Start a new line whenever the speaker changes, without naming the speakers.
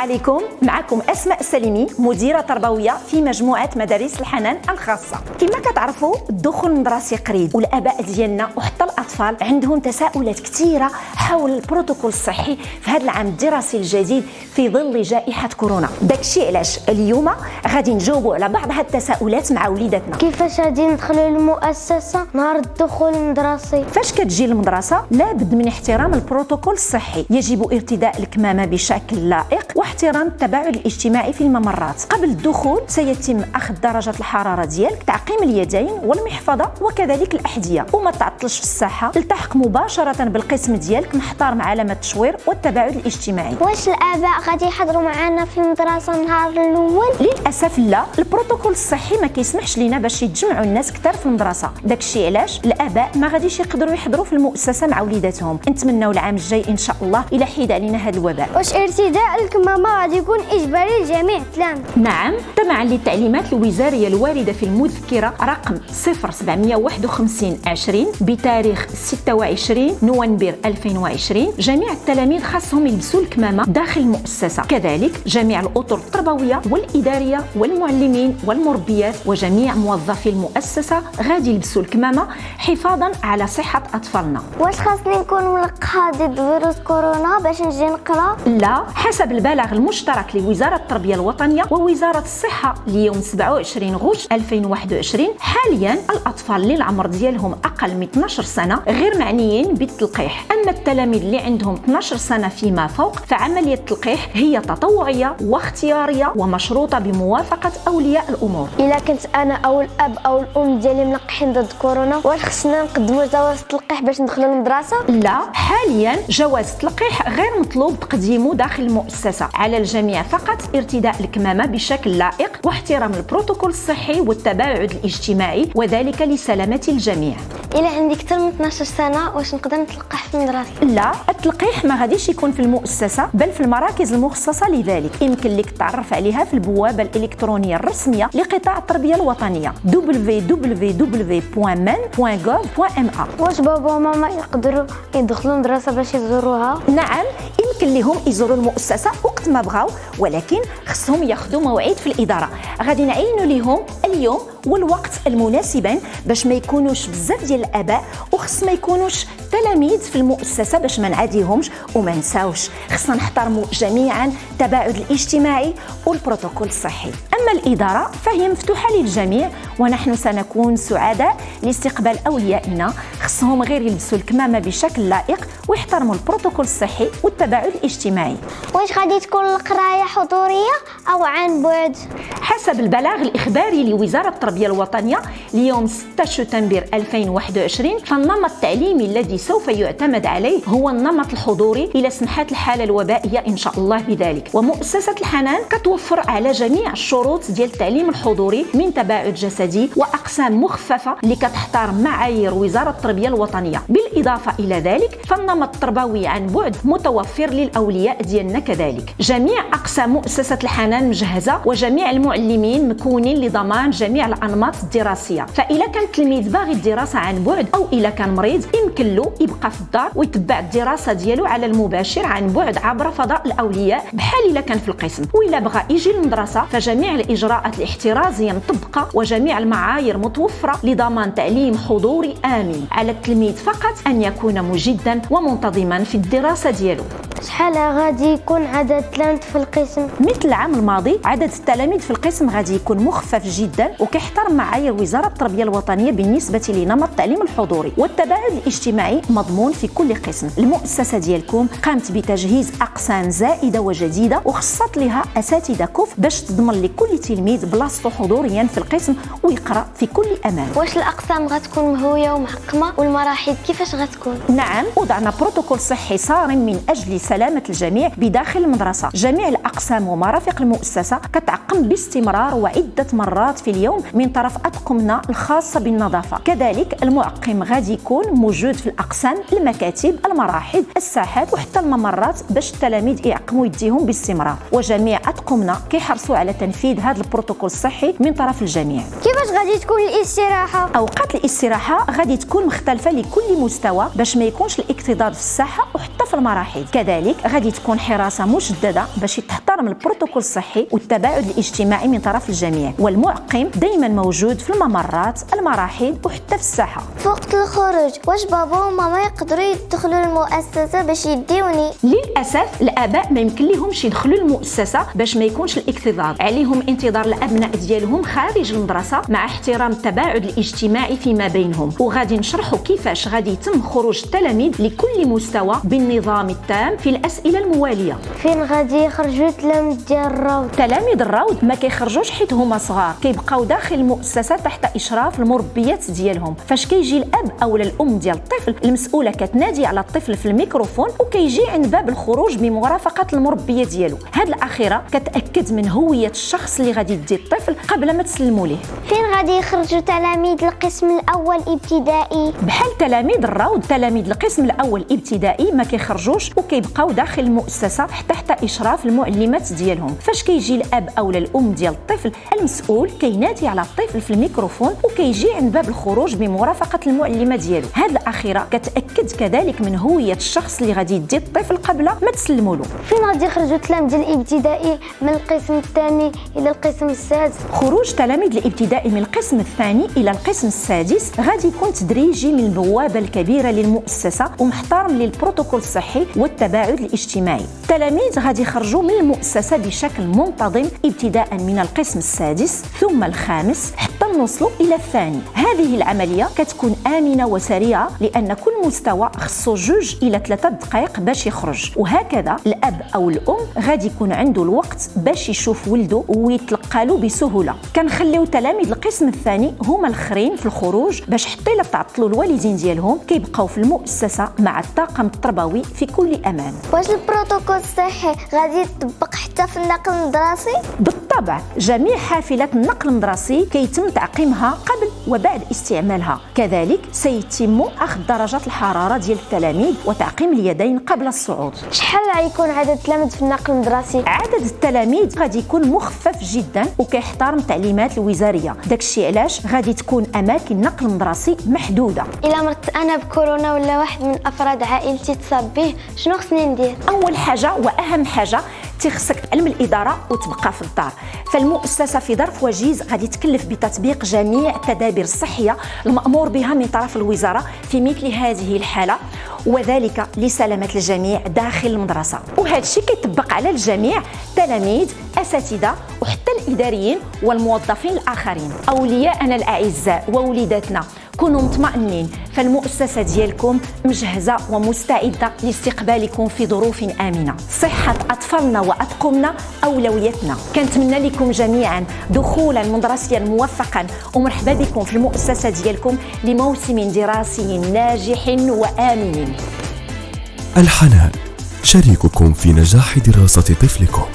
عليكم. معكم أسماء السليمي، مديرة تربوية في مجموعة مدارس الحنان الخاصة. كما كتعرفوا الدخول المدرسي قريب، والآباء ديالنا وحتى الأطفال عندهم تساؤلات كثيرة حول البروتوكول الصحي في هذا العام الدراسي الجديد في ظل جائحة كورونا. داكشي علاش اليوم غادي نجاوبوا على بعض هذه التساؤلات مع وليداتنا.
كيفاش غادي ندخلوا للمؤسسة نهار الدخول المدرسي؟
فاش كتجي للمدرسة لابد من احترام البروتوكول الصحي، يجب ارتداء الكمامة بشكل لائق واحترام التباعد الاجتماعي في الممرات. قبل الدخول سيتم أخذ درجة الحرارة ديالك، تعقيم اليدين والمحفظة وكذلك الأحذية، وما تعطلش في الساحة. التحق مباشرة بالقسم ديالك محترم علامة التشوير والتباعد الاجتماعي.
واش الآباء غادي يحضروا معنا في المدرسة النهار الأول؟
للأسف لا، البروتوكول الصحي ما كيسمحش لينا باش يتجمعوا الناس كثار في المدرسة. داكشي علاش الآباء ما غاديش يقدروا يحضروا في المؤسسة مع وليداتهم. نتمنوا العام الجاي إن شاء الله إلى حيد علينا هذا الوباء.
واش ارتداء الكمامة غادي يكون إجباري لجميع التلاميذ؟
نعم، تبعا للتعليمات الوزارية الواردة في المذكرة رقم 0751/20 بتاريخ 26 نوفمبر 2020، جميع التلاميذ خاصهم يلبسوا الكمامة داخل المؤسسة، كذلك جميع الأطر التربوية والإدارية والمعلمين والمربيات وجميع موظفي المؤسسة غادي يلبسوا الكمامة حفاظا على صحة أطفالنا.
واش خاصني نكون ملقحة ضد فيروس كورونا باش نجي نقرا؟
لا، حسب البلاغ المشترك لوزارة التربية الوطنية ووزارة الصحة ليوم 27 غشت 2021، حاليا الأطفال اللي العمر ديالهم أقل من 12 سنة غير معنيين بالتلقيح. أما التلاميذ اللي عندهم 12 سنة فيما فوق فعملية التلقيح هي تطوعية واختيارية ومشروطة بموافقة أولياء الأمور.
إلا كنت أنا أو الأب أو الأم ديالي ملقحين ضد كورونا، واش خصنا نقدموا جواز التلقيح باش ندخلوا المدرسة؟
لا، حاليا جواز التلقيح غير مطلوب تقديمه داخل المؤسسة، على الجميع فقط ارتداء الكمامة بشكل لائق واحترام البروتوكول الصحي والتباعد الاجتماعي، وذلك لسلامة الجميع.
إلا عندي أكثر من 12 سنة واش نقدر نتلقح في المدرسة؟
لا، التلقيح ما غاديش يكون في المؤسسة بل في المراكز المخصصة لذلك. يمكن لك تعرف عليها في البوابة الإلكترونية الرسمية لقطاع التربية الوطنية www.men.gov.ma.
واش بابا وماما يقدروا يدخلوا المدرسة باش يزوروها؟
نعم، يمكن لهم يزوروا المؤسسة وقت ما بغاو، ولكن خصهم ياخذوا موعد في الإدارة. غادي نعينوا لهم اليوم والوقت المناسبين باش ما يكونوش بزاف ديال الآباء، وخص ما يكونوش تلاميذ في المؤسسة باش ما نعاديهمش. وما نساوش خصنا نحترموا جميعا التباعد الاجتماعي والبروتوكول الصحي. أما الإدارة فهي مفتوحة للجميع، ونحن سنكون سعداء لاستقبال أوليائنا. خصهم غير يلبسوا الكمامة بشكل لائق ويحترموا البروتوكول الصحي والتباعد الاجتماعي.
واش غادي تكون القراية حضورية أو عن بعد؟
حسب البلاغ الإخباري لوزارة التربية الوطنية ليوم 6 شتنبر 2021، فالنمط التعليمي الذي سوف يعتمد عليه هو النمط الحضوري إلى سمحت الحالة الوبائية إن شاء الله بذلك. ومؤسسة الحنان كتوفر على جميع الشروط ديال التعليم الحضوري من تباعد جسدي وأقسام مخففة اللي كتحترم معايير وزارة التربية الوطنية. بالإضافة إلى ذلك فالنمط التربوي عن بعد متوفر للأولياء ديالنا كذلك. جميع أقسام مؤسسة الحنان مجهزة، وجميع المعلمين مكونين لضمان جميع الأنماط الدراسية. فإذا كان التلميذ باغي الدراسة عن بعد أو إذا كان مريض يمكن له يبقى في الدار ويتبع الدراسة ديالو على المباشر عن بعد عبر فضاء الأولياء بحال إذا كان في القسم. وإلا بغى يجي للمدرسة فجميع الإجراءات الاحترازية مطبقة وجميع المعايير متوفرة لضمان تعليم حضوري آمن. على التلميذ فقط أن يكون مجدا ومنتظما في الدراسة ديالو.
شحال غادي يكون عدد التلاميذ في القسم؟
مثل العام الماضي عدد التلاميذ في القسم غادي يكون مخفف جدا وكيحترم معايير وزارة التربية الوطنية بالنسبة لنمط التعليم الحضوري، والتباعد الاجتماعي مضمون في كل قسم. المؤسسة ديالكم قامت بتجهيز أقسام زائدة وجديدة وخصت لها أساتذة كفء باش تضمن لكل تلميذ بلاصته حضوريا في القسم ويقرأ في كل أمان.
واش الأقسام غتكون مهوية ومحكمة والمراحل كيفاش غتكون؟
نعم، وضعنا بروتوكول صحي صارم من أجل سلامة الجميع بداخل المدرسة. جميع الأقسام ومرافق المؤسسة كتعقم باستمرار وعدة مرات في اليوم من طرف أطقمنا الخاصة بالنظافة. كذلك المعقم غادي يكون موجود في الأقسام، المكاتب، المراحل، الساحات وحتى الممرات باش التلاميذ يعقموا يديهم باستمرار. وجميع أطقمنا كيحرصوا على تنفيذ هذا البروتوكول الصحي من طرف الجميع.
كيفاش غادي تكون الاستراحة؟
أوقات الاستراحة غادي تكون مختلفة لكل مستوى باش ما يكونش الاكتظاظ في الساحة وحتى في المراحل. كذلك غادي تكون حراسة مشددة باش يتحط احترم البروتوكول الصحي والتباعد الاجتماعي من طرف الجميع، والمعقم دائما موجود في الممرات، المراحل وحتى في الساحه.
في وقت الخروج واش بابا وماما يقدروا يدخلوا المؤسسه باش يديوني؟
للاسف الاباء ما يمكن لهمش يدخلوا المؤسسه باش ما يكونش الاكتظاظ، عليهم انتظار الابناء ديالهم خارج المدرسه مع احترام التباعد الاجتماعي فيما بينهم. وغادي نشرحوا كيفاش غادي يتم خروج التلاميذ لكل مستوى بالنظام التام في الاسئله المواليه.
فين غادي يخرجوا التلاميذ ديال الروض؟
تلاميذ الروض ما كيخرجوش حيت هما صغار، كيبقاو داخل المؤسسه تحت اشراف المربيات ديالهم. فاش كيجي الاب او الام ديال الطفل، المسؤوله كتنادي على الطفل في الميكروفون وكيجي عند باب الخروج بمرافقه المربيه ديالو. هاد الاخيره كتاكد من هويه الشخص اللي غادي يدي الطفل قبل ما تسلموا ليه.
فين غادي يخرجوا تلاميذ القسم الاول ابتدائي؟
بحال تلاميذ الروض، تلاميذ القسم الاول ابتدائي ما كيخرجوش وكيبقاو داخل المؤسسه تحت اشراف المعلمات ديالهم. فاش كيجي الاب او الام ديال الطفل، المسؤول كينادي على الطفل في الميكروفون وكيجي عند باب الخروج بمرافقه المعلمه ديالو. هاد الاخيره كتاكد كذلك من هويه الشخص اللي غادي يدي الطفل قبل ما تسلموا له.
فين غادي يخرجوا التلاميذ الابتدائي من القسم الثاني الى القسم السادس؟
خروج تلاميذ الابتدائي من القسم الثاني الى القسم السادس غادي يكون تدريجي من البوابه الكبيره للمؤسسه ومحترم للبروتوكول الصحي والتباعد الاجتماعي. التلاميذ غادي يخرجوا من المؤسسه بشكل منتظم ابتداء من القسم السادس ثم الخامس حتى نوصلوا الى الثاني. هذه العمليه كتكون امنه وسريعه لان كل مستوى خصو 2 إلى 3 دقائق باش يخرج، وهكذا الاب او الام غادي يكون عنده الوقت باش يشوف ولده ويتلقى له بسهوله. كنخليو تلاميذ القسم الثاني هما الاخرين في الخروج باش حتى الا تعطلوا الوالدين ديالهم كيبقاو في المؤسسه مع الطاقم التربوي في كل امان.
واش البروتوكول الصحي غادي يطبق حتى في النقل المدرسي؟
بالطبع جميع حافلات النقل المدرسي كيتم تعقيمها قبل وبعد استعمالها، كذلك سيتم اخذ درجات الحراره ديال التلاميذ وتعقيم اليدين قبل الصعود.
شحال غيكون عدد التلاميذ في النقل المدرسي؟
عدد التلاميذ غادي يكون مخفف جدا وكيحترم التعليمات الوزاريه، داكشي علاش غادي تكون اماكن نقل مدرسي محدوده.
الا مرت انا بكورونا ولا واحد من افراد عائلتي تصاب به، شنو خصني ندير؟
اول حاجه واهم حاجه خصك تعلم الاداره وتبقى في الدار. فالمؤسسه في ظرف وجيز غادي تكلف بتطبيق جميع التدابير الصحيه المامور بها من طرف الوزاره في مثل هذه الحاله، وذلك لسلامه الجميع داخل المدرسه. وهذا الشيء كيطبق على الجميع، تلاميذ، اساتذه وحتى الاداريين والموظفين الاخرين. اولياءنا الاعزاء ووليداتنا، كونوا مطمئنين، فالمؤسسه ديالكم مجهزه ومستعده لاستقبالكم في ظروف امنه. صحه اطفالنا واطقمنا اولويتنا. كنتمنى لكم جميعا دخولا مدرسيا موفقا ومرحبا بكم في المؤسسه ديالكم لموسم دراسي ناجح وامن.
الحنان، شريككم في نجاح دراسه طفلكم.